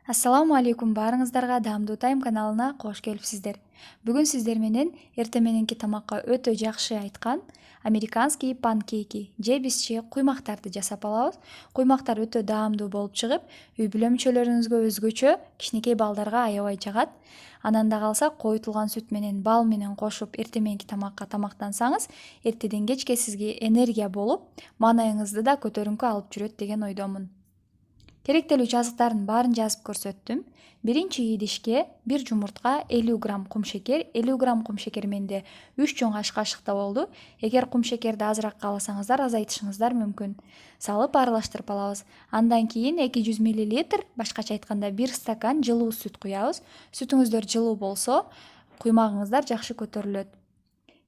Ассаламу алейкум, баарыңыздарга Даамдуу Тайм каналына кош келипсиздер. Бүгүн сиздер менен эртең мененки тамакка өтө жакшы айткан американский панкейки же бизче куймактарды жасап алабыз. Куймактар өтө даамдуу болуп чыгып, үй бүлө мүчөлөрүңүзгө өзгөчө, кичинекей балдарга аябай жагат. Анан да калса коютулган сүт менен бал менен кошуп эртең мененки тамакка тамактансаңыз, эртеден кечке сизге энергия болуп, маанайыңызды да көтөрүңкү алып жүрөт деген ойдомун. Керектелүү жазыктардын баарын жазып көрсөттүм. Биринчи идишке 1 жумуртка, 50 грамм кумшекер, 50 грамм кумшекер менде 3 чоң аш кашыкта болду. Эгер кумшекерди азыраак кааласаңыздар, азайтышыңыздар мүмкүн. Салып аралаштырып алабыз. Андан кийин 200 мл, башкача айтканда 1 стакан жылуу сүт куябыз. Сүтүңүздөр жылуу болсо, куймагыңыздар жакшы көтөрүлөт.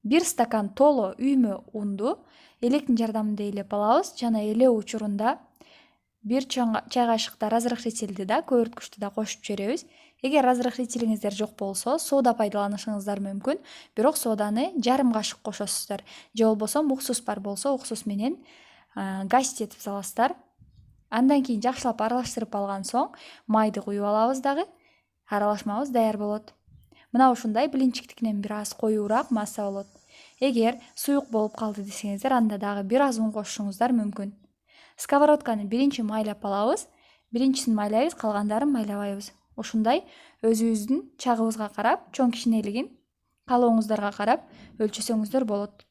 1 стакан толо үймө унду электин жардамында ээлеп алабыз жана элөө учурунда 1 чоң чай кашыкта разрыхлительди да, көбүрткүчтү да кошуп жиберебиз. Эгер разрыхлителиңиздер жок болсо, сода пайдаланышыңыздар мүмкүн, бирок соданы жарым кашык кошосуздар. Же болбосо уксус бар болсо, уксус менен гасить этип саласыздар. Андан кийин жакшылап аралаштырып алган соң, майды куюп алабыз дагы. Аралашмабыз даяр болот. Мына ушундай блинчиктикинен бир аз коюураак масса болот. Эгер суюк болуп калды десеңиздер, анда дагы бир аз ун кошушуңуздар мүмкүн. Сковородканы биринчи майлап алабыз. Биринчисин майлайбыз, калгандарын майлабайбыз. Ушундай өзүбүздүн чагыбызга карап, чоң кичинелигин каалооңуздарга карап өлчөсөңүздөр болот.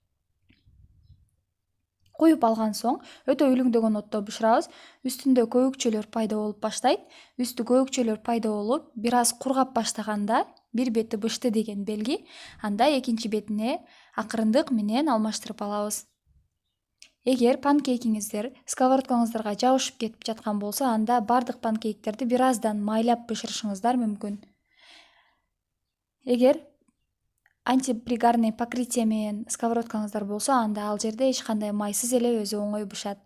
Куюп алган соң өтө үлүңдөгөн отто бышырабыз. Үстүндө көбүкчөлөр пайда болуп баштайт. Үстү көбүкчөлөр пайда болуп, бир аз кургап баштаганда бир бети бышты деген белги. Анда экинчи бетине акырындык менен алмаштырып алабыз. Эгер панкейкиңиздер сковородкаңыздарга жабышып кетип жаткан болсо, анда бардык панкейктерди бир аздан майлап бышырышыңыздар мүмкүн. Эгер антипригарный покрытие менен сковородкаңыздар болсо, анда ал жерде эч кандай майсыз эле өзү оңой бышат.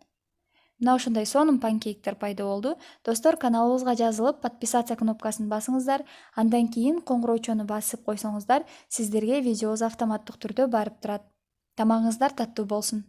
Мына ушундай сонун панкейктер пайда болду. Достор, каналыбызга жазылып, подписаться кнопкасын басыңыздар. Андан кийин коңгуроочону басып койсоңуздар, сиздерге видеобуз автоматтык түрдө барып турат. Тамагыңыздар таттуу болсун.